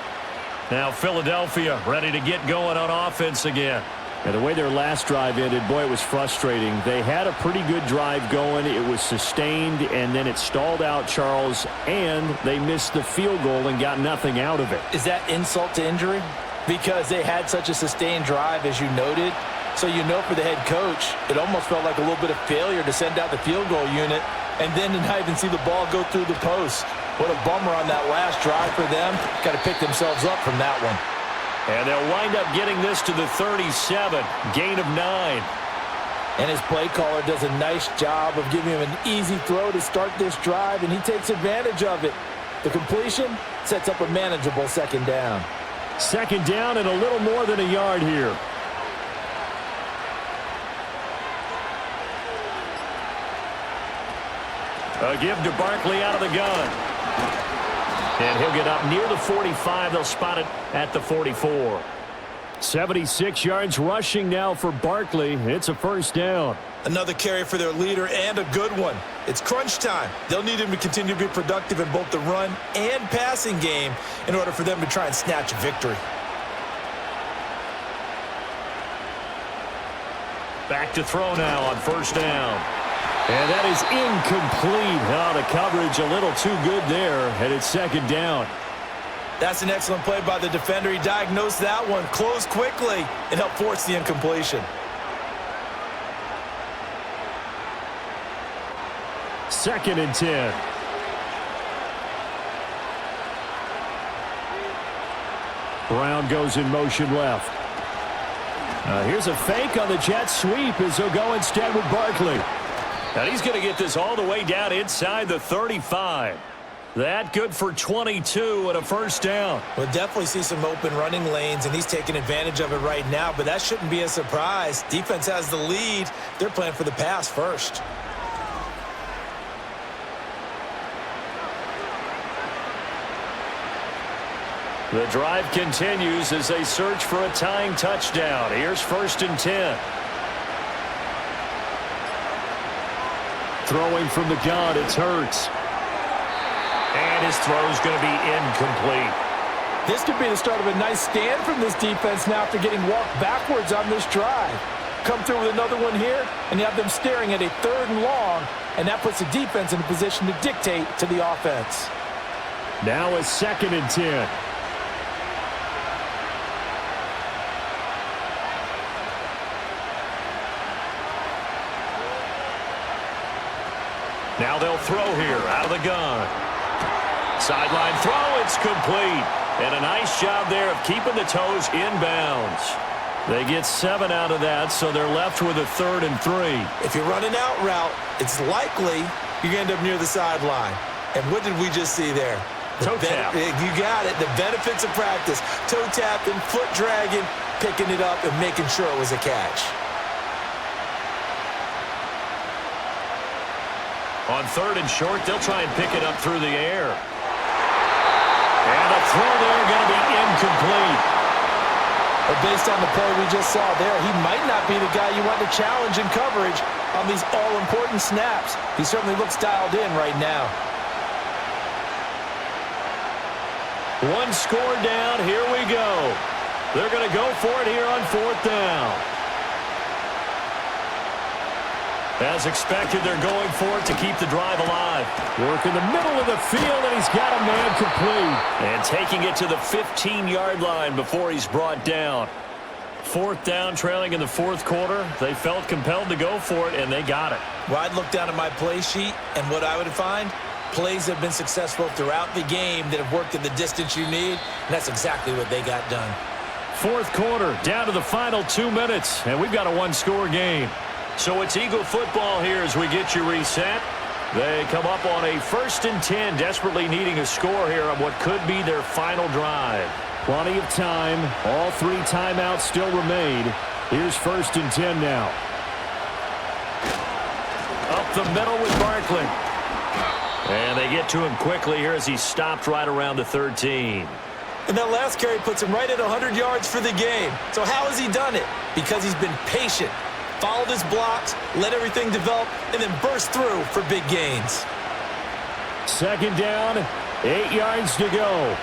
Now Philadelphia ready to get going on offense again. And the way their last drive ended, boy, it was frustrating. They had a pretty good drive going. It was sustained, and then it stalled out, Charles, and they missed the field goal and got nothing out of it. Is that insult to injury? Because they had such a sustained drive, as you noted. So you know for the head coach, it almost felt like a little bit of failure to send out the field goal unit and then to not even see the ball go through the post. What a bummer on that last drive for them. Got to pick themselves up from that one. And they'll wind up getting this to the 37, gain of 9. And his play caller does a nice job of giving him an easy throw to start this drive, and he takes advantage of it. The completion sets up a manageable 2nd down. 2nd down and a little more than a yard here. A give to Barkley out of the gun. And he'll get up near the 45. They'll spot it at the 44. 76 yards rushing now for Barkley. It's a 1st down. Another carry for their leader, and a good one. It's crunch time. They'll need him to continue to be productive in both the run and passing game in order for them to try and snatch a victory. Back to throw now on 1st down. And that is incomplete. Oh, the coverage a little too good there, and it's 2nd down. That's an excellent play by the defender. He diagnosed that one, closed quickly, and helped force the incompletion. 2nd and 10. Brown goes in motion left. Here's a fake on the jet sweep as they'll go instead with Barkley. And he's going to get this all the way down inside the 35. That good for 22 and a 1st down. We'll definitely see some open running lanes, and he's taking advantage of it right now, but that shouldn't be a surprise. Defense has the lead. They're playing for the pass first. The drive continues as they search for a tying touchdown. Here's 1st and 10. Throwing from the gun, it's Hurts. And his throw's going to be incomplete. This could be the start of a nice stand from this defense now after getting walked backwards on this drive. Come through with another one here, and you have them staring at a 3rd and long, and that puts the defense in a position to dictate to the offense. Now a 2nd and 10. Now they'll throw here out of the gun. Sideline throw, it's complete. And a nice job there of keeping the toes inbounds. They get 7 out of that, so they're left with a 3rd and 3. If you're running out route, it's likely you're going to end up near the sideline. And what did we just see there? Toe tap. You got it. The benefits of practice. Toe tapping, foot dragging, picking it up, and making sure it was a catch. On 3rd and short, they'll try and pick it up through the air. And a throw there going to be incomplete. But based on the play we just saw there, he might not be the guy you want to challenge in coverage on these all-important snaps. He certainly looks dialed in right now. One score down. Here we go. They're going to go for it here on 4th down. As expected, they're going for it to keep the drive alive. Work in the middle of the field, and he's got a man complete. And taking it to the 15-yard line before he's brought down. 4th down, trailing in the 4th quarter. They felt compelled to go for it, and they got it. Well, I'd look down at my play sheet, and what I would find, plays have been successful throughout the game that have worked in the distance you need, and that's exactly what they got done. 4th quarter, down to the final 2 minutes, and we've got a one-score game. So it's Eagle football here as we get you reset. They come up on a 1st and 10, desperately needing a score here on what could be their final drive. Plenty of time. All 3 timeouts still remain. Here's 1st and 10 now. Up the middle with Barkley. And they get to him quickly here as he's stopped right around the 13. And that last carry puts him right at 100 yards for the game. So how has he done it? Because he's been patient. Followed his blocks, let everything develop, and then burst through for big gains. 2nd down, 8 yards to go.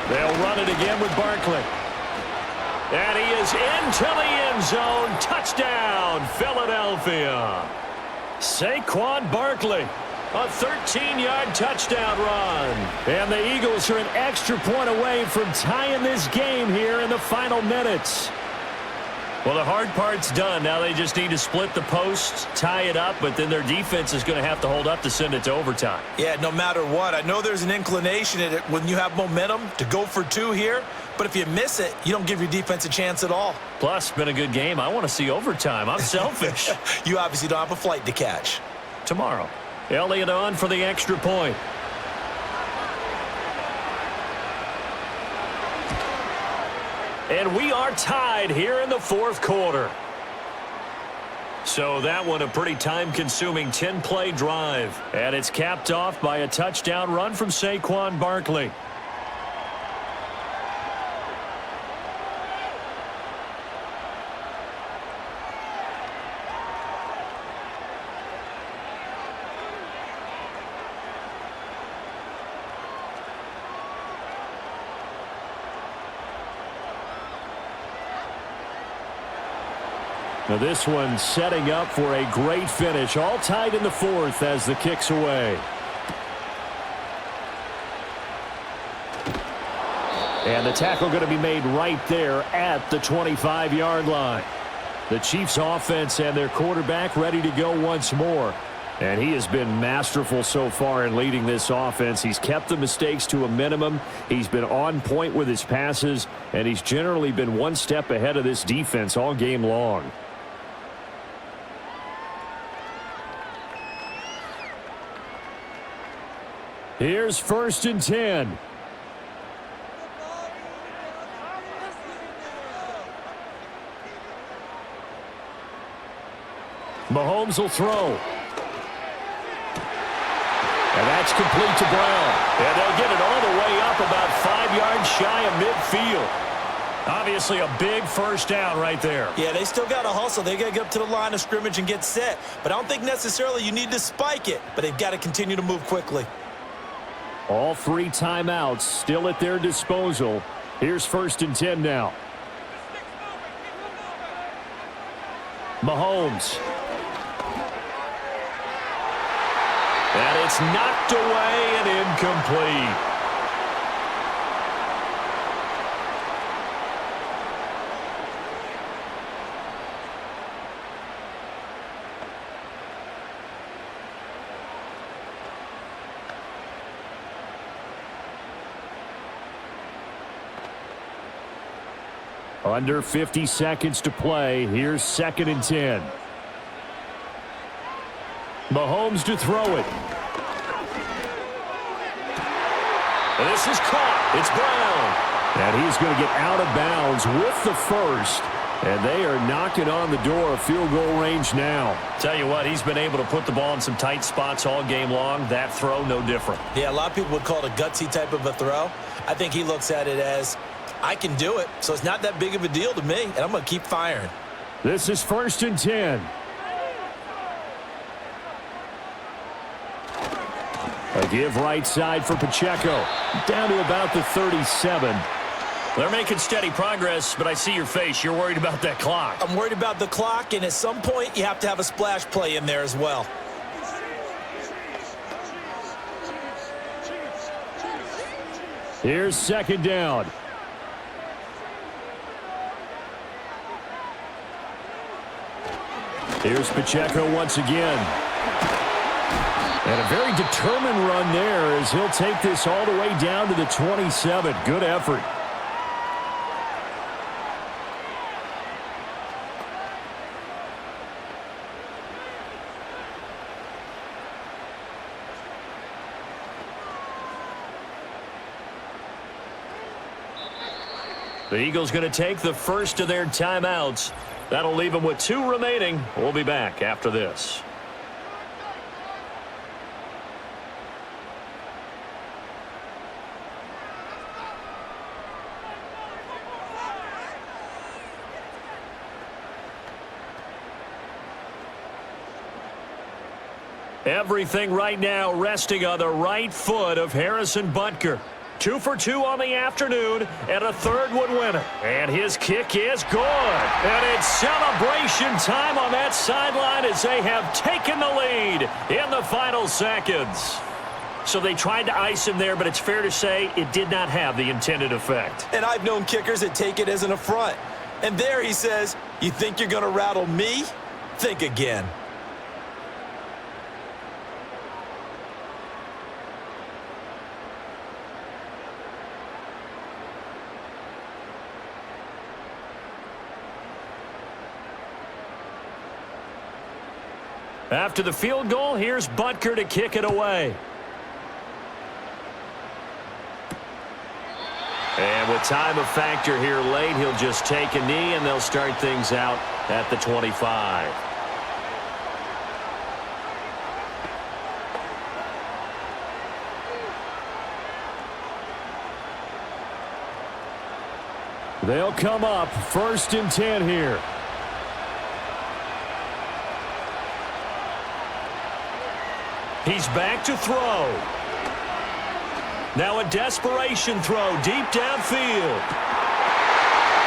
They'll run it again with Barkley. And he is into the end zone. Touchdown, Philadelphia. Saquon Barkley, a 13-yard touchdown run. And the Eagles are an extra point away from tying this game here in the final minutes. Well, the hard part's done. Now they just need to split the posts, tie it up, but then their defense is going to have to hold up to send it to overtime. Yeah, no matter what. I know there's an inclination in it when you have momentum to go for 2 here, but if you miss it, you don't give your defense a chance at all. Plus, it's been a good game. I want to see overtime. I'm selfish. You obviously don't have a flight to catch. Tomorrow, Elliott on for the extra point. And we are tied here in the 4th quarter. So that one a pretty time-consuming 10-play drive. And it's capped off by a touchdown run from Saquon Barkley. Now this one setting up for a great finish. All tied in the 4th as the kick's away. And the tackle going to be made right there at the 25-yard line. The Chiefs offense and their quarterback ready to go once more. And he has been masterful so far in leading this offense. He's kept the mistakes to a minimum. He's been on point with his passes. And he's generally been one step ahead of this defense all game long. Here's 1st and 10. Mahomes will throw. And that's complete to Brown. And they'll get it all the way up about 5 yards shy of midfield. Obviously a big first down right there. Yeah, they still got to hustle. They got to get up to the line of scrimmage and get set. But I don't think necessarily you need to spike it. But they've got to continue to move quickly. All 3 timeouts still at their disposal. Here's 1st and 10 now. Mahomes. And it's knocked away and incomplete. Under 50 seconds to play. Here's 2nd and 10. Mahomes to throw it. This is caught. It's Brown. And he's going to get out of bounds with the first. And they are knocking on the door of field goal range now. Tell you what, he's been able to put the ball in some tight spots all game long. That throw, no different. Yeah, a lot of people would call it a gutsy type of a throw. I think he looks at it as, I can do it, so it's not that big of a deal to me, and I'm going to keep firing. This is 1st and 10. A give right side for Pacheco. Down to about the 37. They're making steady progress, but I see your face. You're worried about that clock. I'm worried about the clock, and at some point, you have to have a splash play in there as well. Here's 2nd down. Here's Pacheco once again. And a very determined run there as he'll take this all the way down to the 27. Good effort. The Eagles going to take the first of their timeouts. That'll leave them with 2 remaining. We'll be back after this. Everything right now resting on the right foot of Harrison Butker. 2 for 2 on the afternoon, and a 3rd would win it. And his kick is good. And it's celebration time on that sideline as they have taken the lead in the final seconds. So they tried to ice him there, but it's fair to say it did not have the intended effect. And I've known kickers that take it as an affront. And there he says, you think you're going to rattle me? Think again. After the field goal, here's Butker to kick it away. And with time a factor here late, he'll just take a knee, and they'll start things out at the 25. They'll come up 1st and 10 here. He's back to throw. Now a desperation throw deep downfield.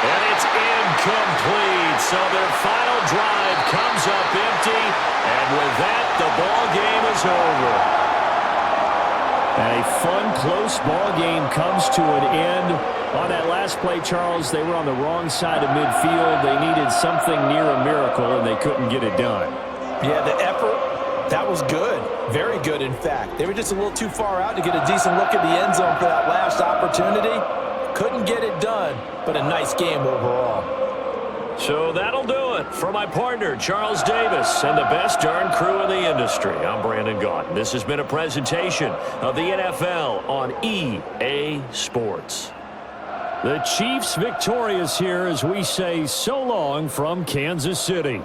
And it's incomplete. So their final drive comes up empty. And with that, the ball game is over. And a fun, close ball game comes to an end. On that last play, Charles, they were on the wrong side of midfield. They needed something near a miracle, and they couldn't get it done. Yeah, the effort, that was good. Very good, in fact. They were just a little too far out to get a decent look at the end zone for that last opportunity. Couldn't get it done, but a nice game overall. So that'll do it for my partner, Charles Davis, and the best darn crew in the industry. I'm Brandon Gaudin. This has been a presentation of the NFL on EA Sports. The Chiefs victorious here as we say so long from Kansas City.